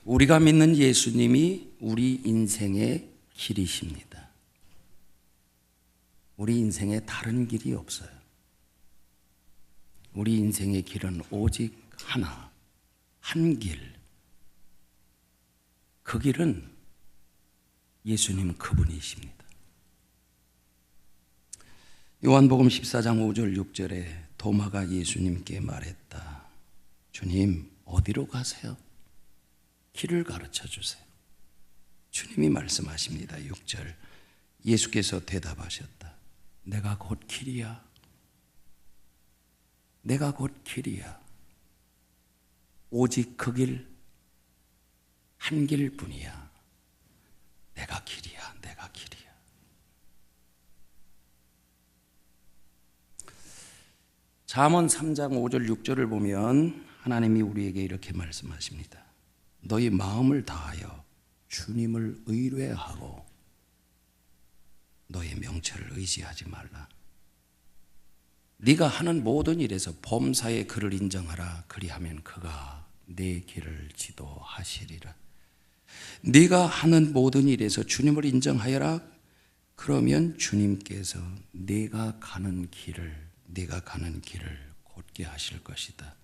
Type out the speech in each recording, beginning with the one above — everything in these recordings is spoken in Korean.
우리가 믿는 예수님이 우리 인생의 길이십니다. 우리 인생에 다른 길이 없어요. 우리 인생의 길은 오직 하나, 한 길. 그 길은 예수님 그분이십니다. 요한복음 14장 5절 6절에 도마가 예수님께 말했다. 주님, 어디로 가세요? 길을 가르쳐 주세요. 주님이 말씀하십니다. 6절. 예수께서 대답하셨다. 내가 곧 길이야. 내가 곧 길이야. 오직 그 길, 한 길뿐이야. 내가 길이야. 내가 길이야. 잠언 3장 5절 6절을 보면 하나님이 우리에게 이렇게 말씀하십니다. 너희 마음을 다하여 주님을 의뢰하고 너의 명철을 의지하지 말라. 네가 하는 모든 일에서 범사의 그를 인정하라. 그리하면 그가 내 길을 지도하시리라. 네가 하는 모든 일에서 주님을 인정하여라. 그러면 주님께서 네가 가는 길을 곧게 하실 것이다.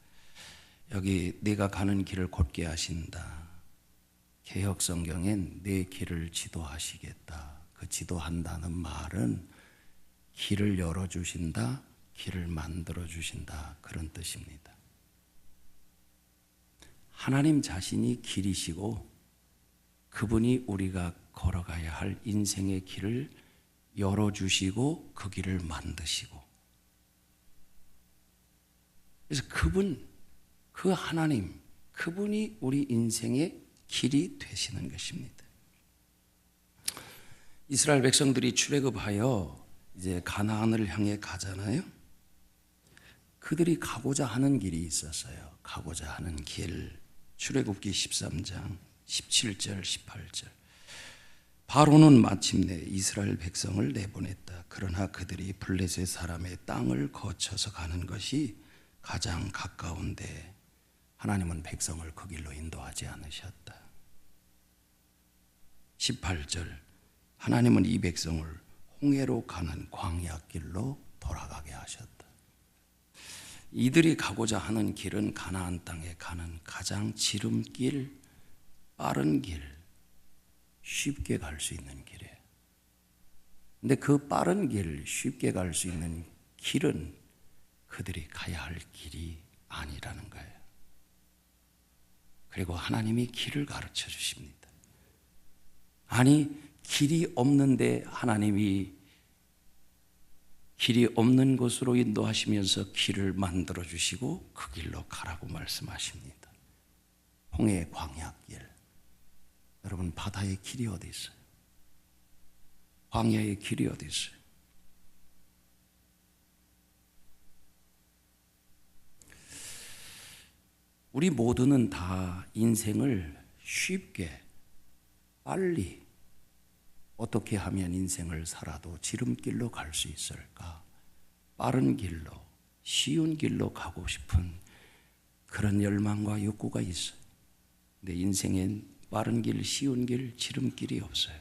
여기 네가 가는 길을 곧게 하신다. 개역 성경엔 내 길을 지도하시겠다. 그 지도한다는 말은 길을 열어주신다, 길을 만들어주신다, 그런 뜻입니다. 하나님 자신이 길이시고 그분이 우리가 걸어가야 할 인생의 길을 열어주시고 그 길을 만드시고, 그래서 그 하나님, 그분이 우리 인생의 길이 되시는 것입니다. 이스라엘 백성들이 출애굽하여 이제 가나안을 향해 가잖아요. 그들이 가고자 하는 길이 있었어요. 가고자 하는 길. 출애굽기 13장 17절 18절. 바로는 마침내 이스라엘 백성을 내보냈다. 그러나 그들이 블레셋 사람의 땅을 거쳐서 가는 것이 가장 가까운데 하나님은 백성을 그 길로 인도하지 않으셨다. 18절. 하나님은 이 백성을 홍해로 가는 광야길로 돌아가게 하셨다. 이들이 가고자 하는 길은 가나안 땅에 가는 가장 지름길, 빠른 길, 쉽게 갈 수 있는 길이에요. 근데 그 빠른 길, 쉽게 갈 수 있는 길은 그들이 가야 할 길이 아니라는 거예요. 그리고 하나님이 길을 가르쳐 주십니다. 아니, 길이 없는데 하나님이 길이 없는 곳으로 인도하시면서 길을 만들어 주시고 그 길로 가라고 말씀하십니다. 홍해의 광야길. 여러분, 바다의 길이 어디 있어요? 광야의 길이 어디 있어요? 우리 모두는 다 인생을 쉽게, 빨리 어떻게 하면 인생을 살아도 지름길로 갈 수 있을까? 빠른 길로, 쉬운 길로 가고 싶은 그런 열망과 욕구가 있어요. 근데 인생엔 빠른 길, 쉬운 길, 지름길이 없어요.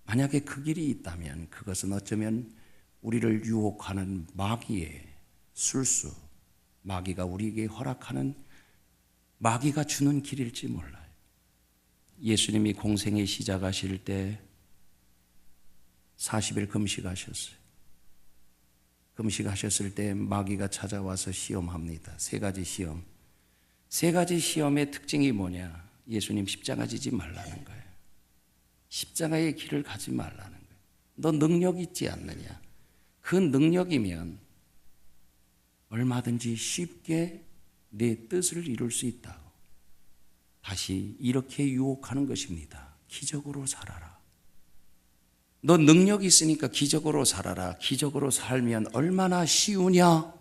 만약에 그 길이 있다면 그것은 어쩌면 우리를 유혹하는 마귀의 술수, 마귀가 우리에게 허락하는, 마귀가 주는 길일지 몰라요. 예수님이 공생애 시작하실 때 40일 금식하셨어요. 금식하셨을 때 마귀가 찾아와서 시험합니다. 세 가지 시험. 세 가지 시험의 특징이 뭐냐? 예수님 십자가 지지 말라는 거예요. 십자가의 길을 가지 말라는 거예요. 너 능력 있지 않느냐? 그 능력이면 얼마든지 쉽게 내 뜻을 이룰 수 있다고. 다시 이렇게 유혹하는 것입니다. 기적으로 살아라. 너 능력이 있으니까 기적으로 살아라. 기적으로 살면 얼마나 쉬우냐?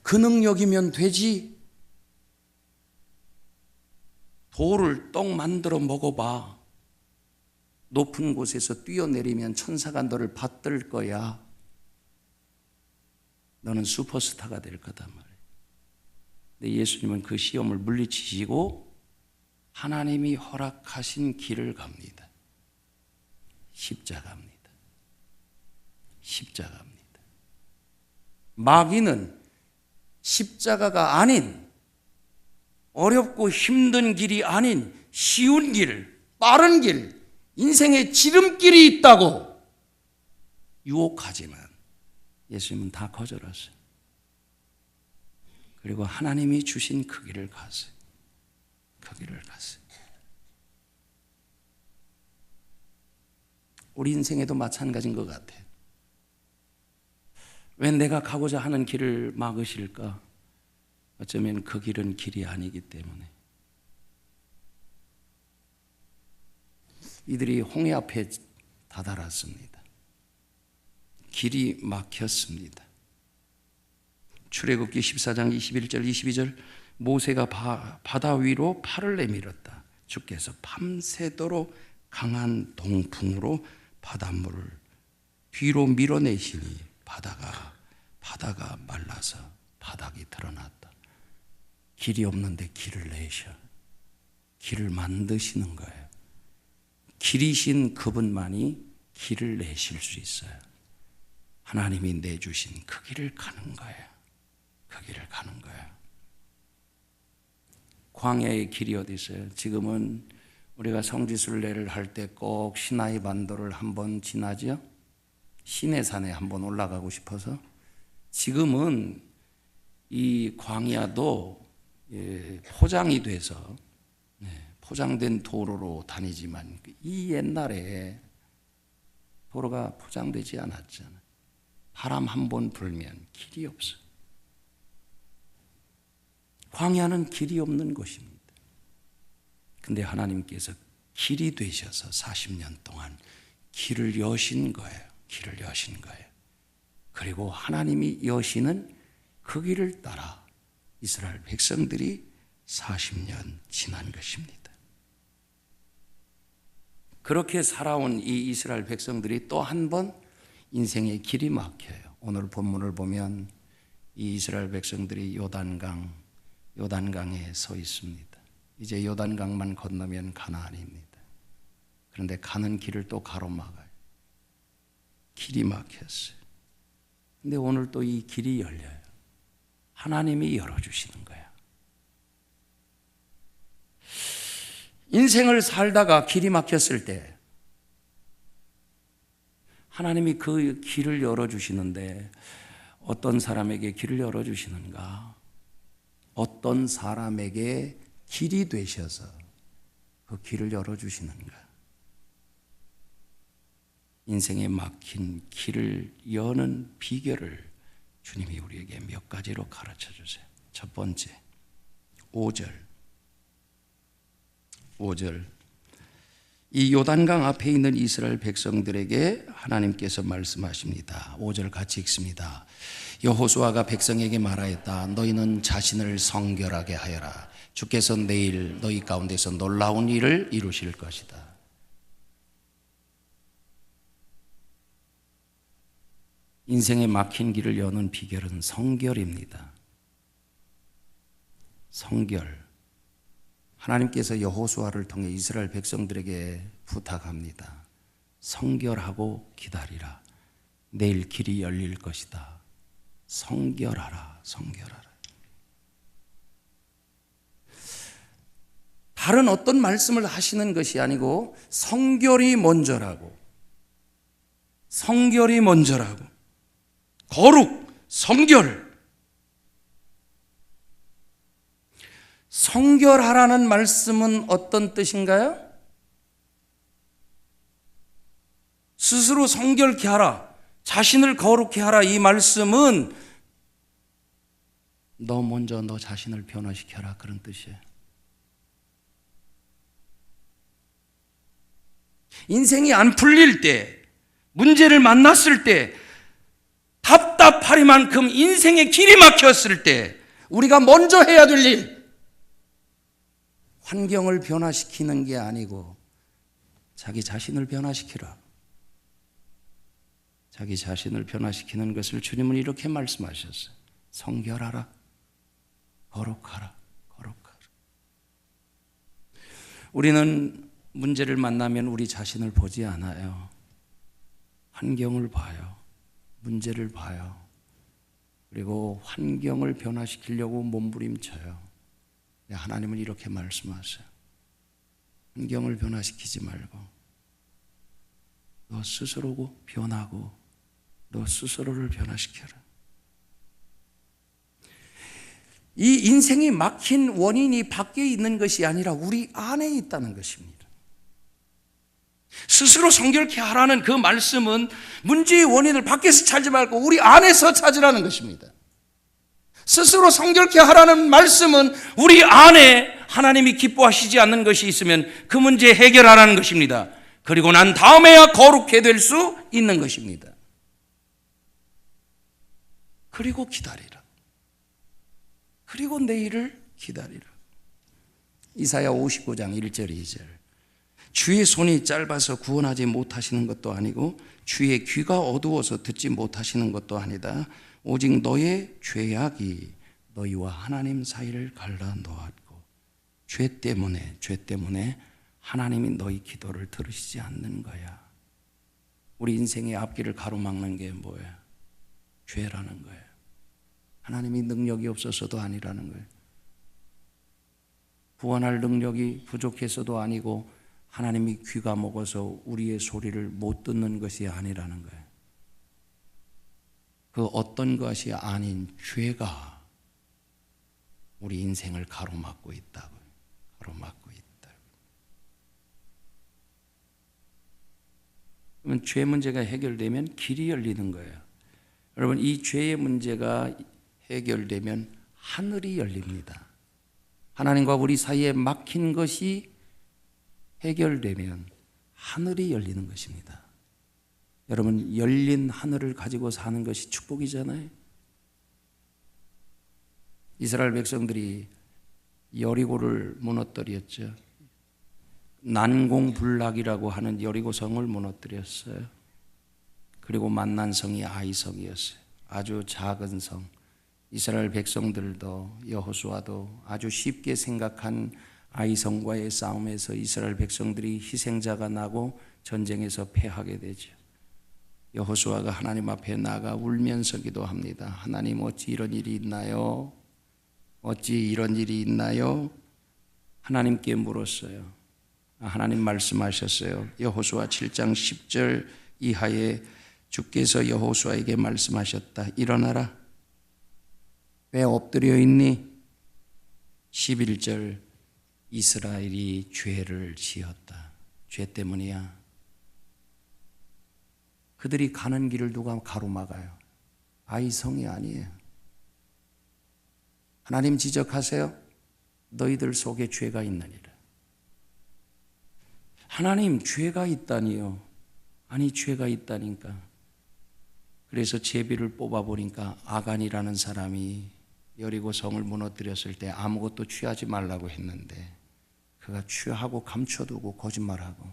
그 능력이면 되지. 돌을 떡 만들어 먹어봐. 높은 곳에서 뛰어내리면 천사가 너를 받들 거야. 너는 슈퍼스타가 될 거단 말이에요. 근데 예수님은 그 시험을 물리치시고 하나님이 허락하신 길을 갑니다. 십자가입니다. 십자가입니다. 마귀는 십자가가 아닌, 어렵고 힘든 길이 아닌 쉬운 길, 빠른 길, 인생의 지름길이 있다고 유혹하지만 예수님은 다 거절하세요. 그리고 하나님이 주신 그 길을 가세요. 그 길을 가세요. 우리 인생에도 마찬가지인 것 같아요. 왜 내가 가고자 하는 길을 막으실까? 어쩌면 그 길은 길이 아니기 때문에. 이들이 홍해 앞에 다다랐습니다. 길이 막혔습니다. 출애굽기 14장 21절 22절 모세가 바다 위로 팔을 내밀었다. 주께서 밤새도록 강한 동풍으로 바닷물을 뒤로 밀어내시니 바다가 말라서 바닥이 드러났다. 길이 없는데 길을 내셔. 길을 만드시는 거예요. 길이신 그분만이 길을 내실 수 있어요. 하나님이 내주신 그 길을 가는 거예요. 그 길을 가는 거예요. 광야의 길이 어디 있어요? 지금은 우리가 성지순례를 할 때 꼭 시나이 반도를 한번 지나죠? 시내산에 한번 올라가고 싶어서. 지금은 이 광야도 포장이 돼서 포장된 도로로 다니지만 이 옛날에 도로가 포장되지 않았잖아요. 바람 한 번 불면 길이 없어요. 광야는 길이 없는 곳입니다. 근데 하나님께서 길이 되셔서 40년 동안 길을 여신 거예요. 길을 여신 거예요. 그리고 하나님이 여시는 그 길을 따라 이스라엘 백성들이 40년 지난 것입니다. 그렇게 살아온 이 이스라엘 백성들이 또 한 번 인생의 길이 막혀요. 오늘 본문을 보면 이 이스라엘 백성들이 요단강에 서 있습니다. 이제 요단강만 건너면 가나안입니다. 그런데 가는 길을 또 가로막아요. 길이 막혔어요. 근데 오늘 또 이 길이 열려요. 하나님이 열어주시는 거야. 인생을 살다가 길이 막혔을 때 하나님이 그 길을 열어주시는데 어떤 사람에게 길을 열어주시는가? 어떤 사람에게 길이 되셔서 그 길을 열어주시는가? 인생에 막힌 길을 여는 비결을 주님이 우리에게 몇 가지로 가르쳐 주세요. 첫 번째, 5절. 이 요단강 앞에 있는 이스라엘 백성들에게 하나님께서 말씀하십니다. 5절 같이 읽습니다. 여호수아가 백성에게 말하였다. 너희는 자신을 성결하게 하여라. 주께서 내일 너희 가운데서 놀라운 일을 이루실 것이다. 인생에 막힌 길을 여는 비결은 성결입니다. 성결. 하나님께서 여호수아를 통해 이스라엘 백성들에게 부탁합니다. 성결하고 기다리라. 내일 길이 열릴 것이다. 성결하라. 성결하라. 다른 어떤 말씀을 하시는 것이 아니고 성결이 먼저라고. 성결이 먼저라고. 거룩, 성결. 성결하라는 말씀은 어떤 뜻인가요? 스스로 성결케 하라. 자신을 거룩케 하라. 이 말씀은 너 먼저 너 자신을 변화시켜라. 그런 뜻이에요. 인생이 안 풀릴 때, 문제를 만났을 때, 답답하리만큼 인생의 길이 막혔을 때 우리가 먼저 해야 될 일, 환경을 변화시키는 게 아니고 자기 자신을 변화시키라. 자기 자신을 변화시키는 것을 주님은 이렇게 말씀하셨어요. 성결하라. 거룩하라, 거룩하라. 우리는 문제를 만나면 우리 자신을 보지 않아요. 환경을 봐요. 문제를 봐요. 그리고 환경을 변화시키려고 몸부림쳐요. 하나님은 이렇게 말씀하세요. 환경을 변화시키지 말고 너 스스로 변하고 너 스스로를 변화시켜라. 이 인생이 막힌 원인이 밖에 있는 것이 아니라 우리 안에 있다는 것입니다. 스스로 성결케 하라는 그 말씀은 문제의 원인을 밖에서 찾지 말고 우리 안에서 찾으라는 것입니다. 스스로 성결케 하라는 말씀은 우리 안에 하나님이 기뻐하시지 않는 것이 있으면 그 문제 해결하라는 것입니다. 그리고 난 다음에야 거룩해 될 수 있는 것입니다. 그리고 기다리라. 그리고 내일을 기다리라. 이사야 59장 1절 2절. 주의 손이 짧아서 구원하지 못하시는 것도 아니고 주의 귀가 어두워서 듣지 못하시는 것도 아니다. 오직 너의 죄악이 너희와 하나님 사이를 갈라놓았고 죄 때문에 하나님이 너희 기도를 들으시지 않는 거야. 우리 인생의 앞길을 가로막는 게 뭐예요? 죄라는 거예요. 하나님이 능력이 없어서도 아니라는 거예요. 구원할 능력이 부족해서도 아니고 하나님이 귀가 먹어서 우리의 소리를 못 듣는 것이 아니라는 거예요. 그 어떤 것이 아닌 죄가 우리 인생을 가로막고 있다고요. 가로막고 있다. 그러면 죄 문제가 해결되면 길이 열리는 거예요. 여러분, 이 죄의 문제가 해결되면 하늘이 열립니다. 하나님과 우리 사이에 막힌 것이 해결되면 하늘이 열리는 것입니다. 여러분, 열린 하늘을 가지고 사는 것이 축복이잖아요. 이스라엘 백성들이 여리고를 무너뜨렸죠. 난공불락이라고 하는 여리고성을 무너뜨렸어요. 그리고 만난 성이 아이성이었어요. 아주 작은 성. 이스라엘 백성들도 여호수아도 아주 쉽게 생각한 아이성과의 싸움에서 이스라엘 백성들이 희생자가 나고 전쟁에서 패하게 되죠. 여호수아가 하나님 앞에 나가 울면서 기도합니다. 하나님, 어찌 이런 일이 있나요? 어찌 이런 일이 있나요? 하나님께 물었어요. 하나님 말씀하셨어요. 여호수아 7장 10절 이하에 주께서 여호수아에게 말씀하셨다. 일어나라. 왜 엎드려 있니? 11절 이스라엘이 죄를 지었다. 죄 때문이야. 그들이 가는 길을 누가 가로막아요? 아이성이 아니에요. 하나님 지적하세요. 너희들 속에 죄가 있느니라. 하나님, 죄가 있다니요. 아니, 죄가 있다니까. 그래서 제비를 뽑아보니까 아간이라는 사람이 여리고 성을 무너뜨렸을 때 아무것도 취하지 말라고 했는데 그가 취하고 감춰두고 거짓말하고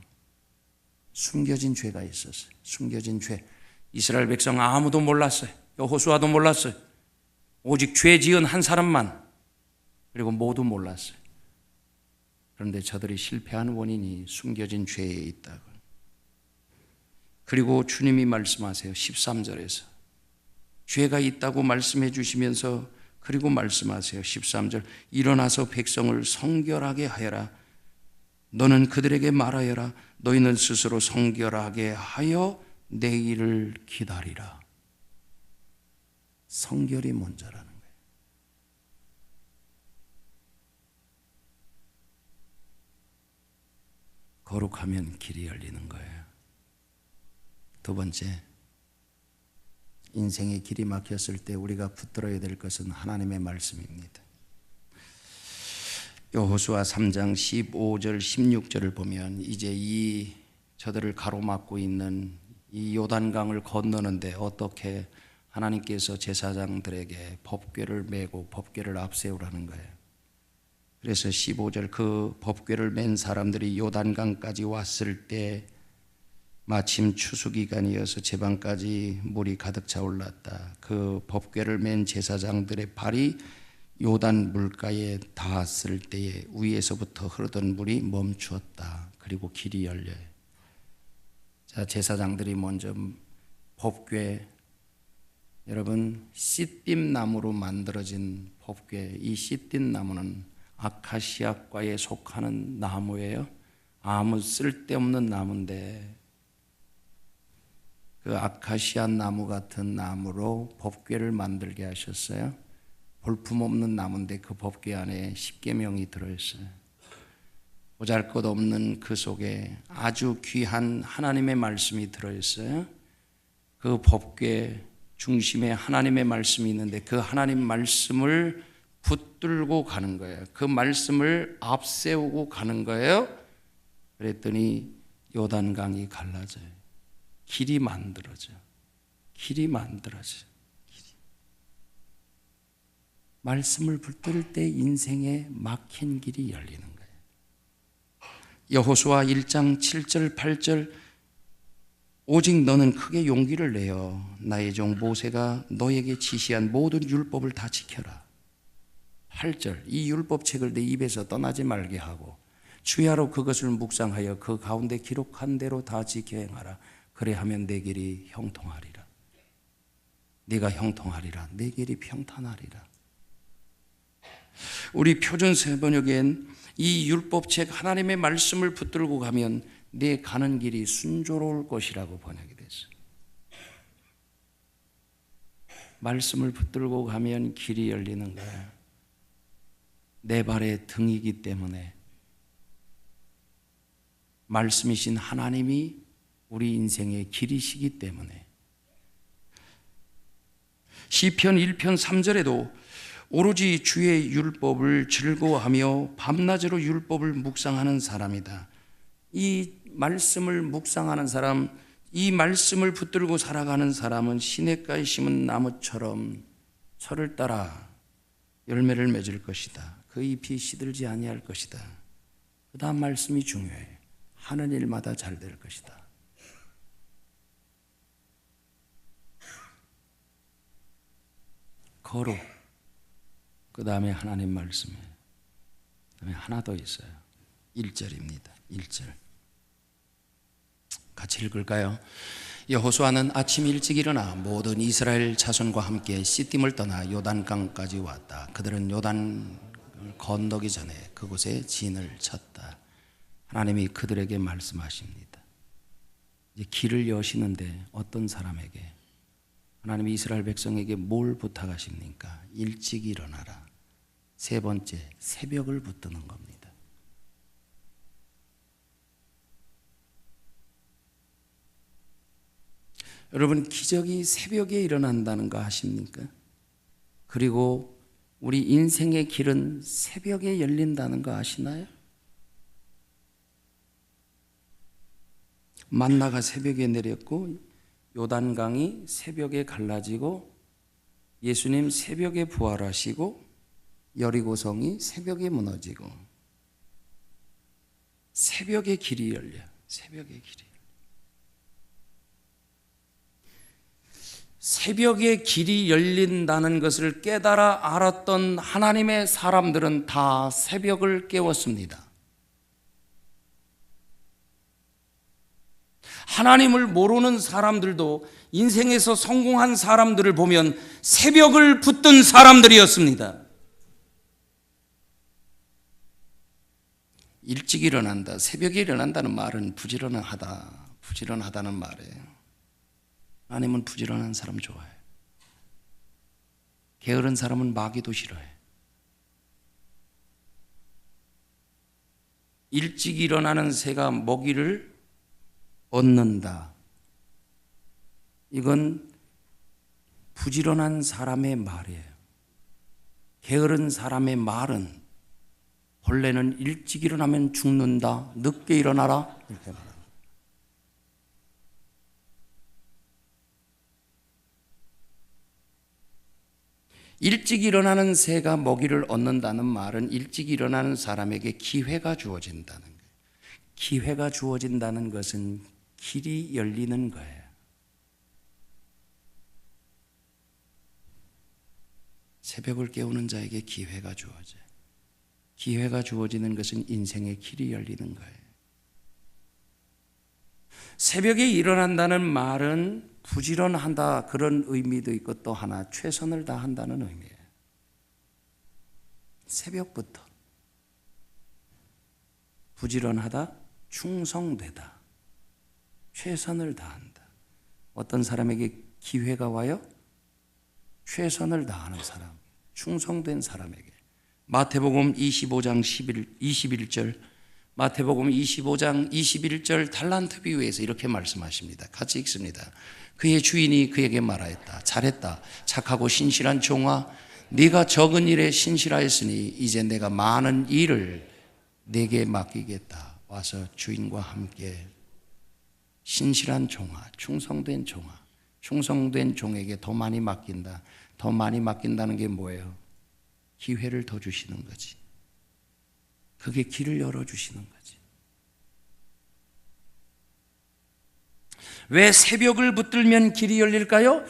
숨겨진 죄가 있었어요. 숨겨진 죄. 이스라엘 백성 아무도 몰랐어요. 여호수아도 몰랐어요. 오직 죄 지은 한 사람만, 그리고 모두 몰랐어요. 그런데 저들이 실패한 원인이 숨겨진 죄에 있다고. 그리고 주님이 말씀하세요. 13절에서 죄가 있다고 말씀해 주시면서 그리고 말씀하세요. 13절 일어나서 백성을 성결하게 하여라. 너는 그들에게 말하여라. 너희는 스스로 성결하게 하여 내일을 기다리라. 성결이 먼저라는 거예요. 거룩하면 길이 열리는 거예요. 두 번째, 인생의 길이 막혔을 때 우리가 붙들어야 될 것은 하나님의 말씀입니다. 여호수아 3장 15절 16절을 보면 이제 저들을 가로막고 있는 이 요단강을 건너는데 어떻게 하나님께서 제사장들에게 법궤를 메고 법궤를 앞세우라는 거예요. 그래서 15절 그 법궤를 맨 사람들이 요단강까지 왔을 때 마침 추수기간이어서 제방까지 물이 가득 차 올랐다. 그 법궤를 맨 제사장들의 발이 요단 물가에 닿았을 때에 위에서부터 흐르던 물이 멈추었다. 그리고 길이 열려요. 자, 제사장들이 먼저 법궤, 여러분 씨띠 나무로 만들어진 법궤, 이 씨띠 나무는 아카시아과에 속하는 나무예요. 아무 쓸데없는 나무인데 그 아카시아 나무 같은 나무로 법궤를 만들게 하셨어요. 볼품없는 나무인데 그 법궤 안에 십계명이 들어있어요. 보잘것없는 그 속에 아주 귀한 하나님의 말씀이 들어있어요. 그 법궤 중심에 하나님의 말씀이 있는데 그 하나님 말씀을 붙들고 가는 거예요. 그 말씀을 앞세우고 가는 거예요. 그랬더니 요단강이 갈라져요. 길이 만들어져요. 길이 만들어져요. 말씀을 붙들 때 인생에 막힌 길이 열리는 거예요. 여호수아 1장 7절 8절 오직 너는 크게 용기를 내어 나의 종 모세가 너에게 지시한 모든 율법을 다 지켜라. 8절 이 율법책을 내 입에서 떠나지 말게 하고 주야로 그것을 묵상하여 그 가운데 기록한 대로 다 지켜 행하라. 그래하면 내 길이 형통하리라. 네가 형통하리라. 내 길이 평탄하리라. 우리 표준세 번역엔 이 율법책 하나님의 말씀을 붙들고 가면 내 가는 길이 순조로울 것이라고 번역이 됐어요. 말씀을 붙들고 가면 길이 열리는 거예요. 내 발의 등이기 때문에 말씀이신 하나님이 우리 인생의 길이시기 때문에 시편 1편 3절에도 오로지 주의 율법을 즐거워하며 밤낮으로 율법을 묵상하는 사람이다. 이 말씀을 묵상하는 사람, 이 말씀을 붙들고 살아가는 사람은 시냇가에 심은 나무처럼 철을 따라 열매를 맺을 것이다. 그 잎이 시들지 아니할 것이다. 그 다음 말씀이 중요해요. 하는 일마다 잘 될 것이다. 거룩, 그 다음에 하나님 말씀이에요. 그 다음에 하나 더 있어요. 1절입니다. 1절 같이 읽을까요? 여호수아는 아침 일찍 일어나 모든 이스라엘 자손과 함께 시딤을 떠나 요단강까지 왔다. 그들은 요단을 건너기 전에 그곳에 진을 쳤다. 하나님이 그들에게 말씀하십니다. 이제 길을 여시는데 어떤 사람에게 하나님이 이스라엘 백성에게 뭘 부탁하십니까? 일찍 일어나라. 세 번째, 새벽을 붙드는 겁니다. 여러분, 기적이 새벽에 일어난다는 거 아십니까? 그리고 우리 인생의 길은 새벽에 열린다는 거 아시나요? 만나가 새벽에 내렸고 요단강이 새벽에 갈라지고 예수님 새벽에 부활하시고 여리고성이 새벽에 무너지고 새벽의 길이 열려. 새벽의 길이. 새벽의 길이 열린다는 것을 깨달아 알았던 하나님의 사람들은 다 새벽을 깨웠습니다. 하나님을 모르는 사람들도 인생에서 성공한 사람들을 보면 새벽을 붙든 사람들이었습니다. 일찍 일어난다, 새벽에 일어난다는 말은 부지런하다는 말이에요. 하나님은 부지런한 사람 좋아해요. 게으른 사람은 마귀도 싫어해요. 일찍 일어나는 새가 먹이를 얻는다. 이건 부지런한 사람의 말이에요. 게으른 사람의 말은 본래는 일찍 일어나면 죽는다, 늦게 일어나라 이렇게 말합니다. 일찍 일어나는 새가 먹이를 얻는다는 말은 일찍 일어나는 사람에게 기회가 주어진다는 거예요. 기회가 주어진다는 것은 길이 열리는 거예요. 새벽을 깨우는 자에게 기회가 주어져요. 기회가 주어지는 것은 인생의 길이 열리는 거예요. 새벽에 일어난다는 말은 부지런하다 그런 의미도 있고 또 하나 최선을 다한다는 의미예요. 새벽부터 부지런하다, 충성되다, 최선을 다한다. 어떤 사람에게 기회가 와요? 최선을 다하는 사람, 충성된 사람에게. 마태복음 25장 21절 마태복음 25장 21절 달란트 비유에서 이렇게 말씀하십니다. 같이 읽습니다. 그의 주인이 그에게 말하였다. 잘했다. 착하고 신실한 종아, 네가 적은 일에 신실하였으니 이제 내가 많은 일을 네게 맡기겠다. 와서 주인과 함께. 신실한 종아, 충성된 종아, 충성된 종에게 더 많이 맡긴다. 더 많이 맡긴다는 게 뭐예요? 기회를 더 주시는 거지. 그게 길을 열어주시는 거지. 왜 새벽을 붙들면 길이 열릴까요?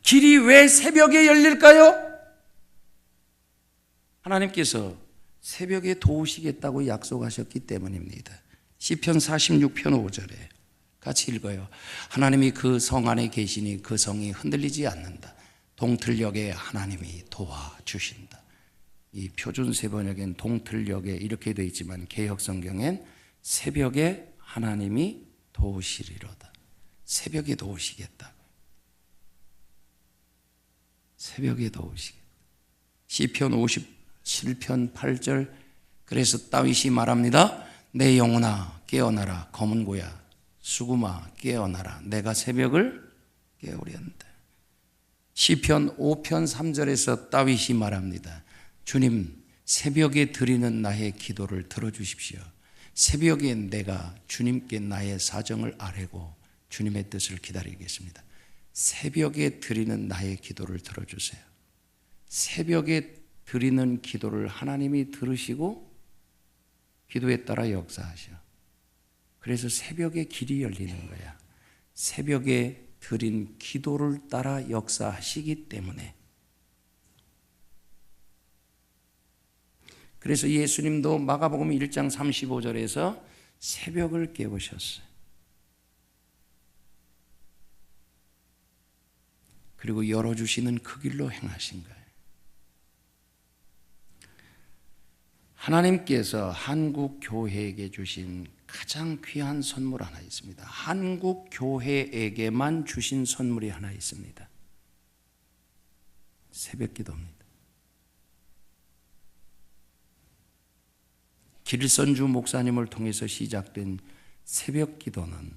길이 왜 새벽에 열릴까요? 하나님께서 새벽에 도우시겠다고 약속하셨기 때문입니다. 시편 46편 5절에 같이 읽어요. 하나님이 그 성 안에 계시니 그 성이 흔들리지 않는다. 동틀녘에 하나님이 도와주신다. 이 표준세 번역엔 동틀녘에 이렇게 되어 있지만 개혁성경엔 새벽에 하나님이 도우시리로다. 새벽에 도우시겠다. 새벽에 도우시겠다. 시편 57편 8절 그래서 다윗이 말합니다. 내 영혼아 깨어나라. 검은 고야 수구마 깨어나라. 내가 새벽을 깨우련다. 시편 5편 3절에서 다윗이 말합니다. 주님, 새벽에 드리는 나의 기도를 들어주십시오. 새벽에 내가 주님께 나의 사정을 아뢰고 주님의 뜻을 기다리겠습니다. 새벽에 드리는 나의 기도를 들어주세요. 새벽에 드리는 기도를 하나님이 들으시고 기도에 따라 역사하셔. 그래서 새벽에 길이 열리는 거야. 새벽에 드린 기도를 따라 역사하시기 때문에. 그래서 예수님도 마가복음 1장 35절에서 새벽을 깨우셨어요. 그리고 열어주시는 그 길로 행하신 거예요. 하나님께서 한국 교회에게 주신 가장 귀한 선물 하나 있습니다. 한국 교회에게만 주신 선물이 하나 있습니다. 새벽 기도입니다. 길선주 목사님을 통해서 시작된 새벽 기도는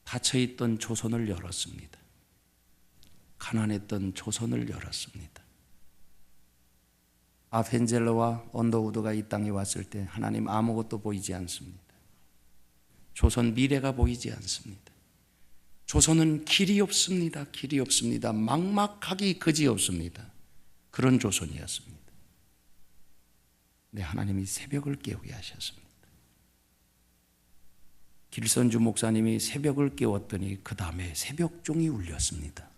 닫혀있던 조선을 열었습니다. 가난했던 조선을 열었습니다. 아펜젤러와 언더우드가 이 땅에 왔을 때 하나님 아무것도 보이지 않습니다. 조선 미래가 보이지 않습니다. 조선은 길이 없습니다. 길이 없습니다. 막막하기 그지없습니다. 그런 조선이었습니다. 네, 하나님이 새벽을 깨우게 하셨습니다. 길선주 목사님이 새벽을 깨웠더니 그 다음에 새벽종이 울렸습니다.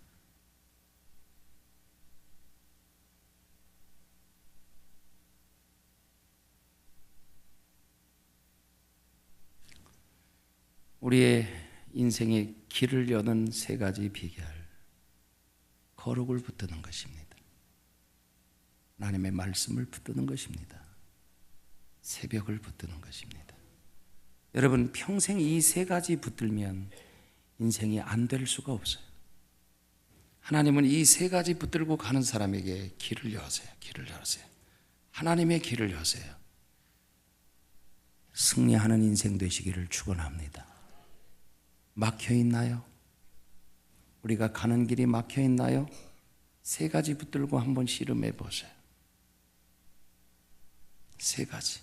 우리의 인생의 길을 여는 세 가지 비결. 거룩을 붙드는 것입니다. 하나님의 말씀을 붙드는 것입니다. 새벽을 붙드는 것입니다. 여러분 평생 이 세 가지 붙들면 인생이 안 될 수가 없어요. 하나님은 이 세 가지 붙들고 가는 사람에게 길을 여세요. 길을 여세요. 하나님의 길을 여세요. 승리하는 인생 되시기를 축원합니다. 막혀 있나요? 우리가 가는 길이 막혀 있나요? 세 가지 붙들고 한번 씨름해 보세요. 세 가지.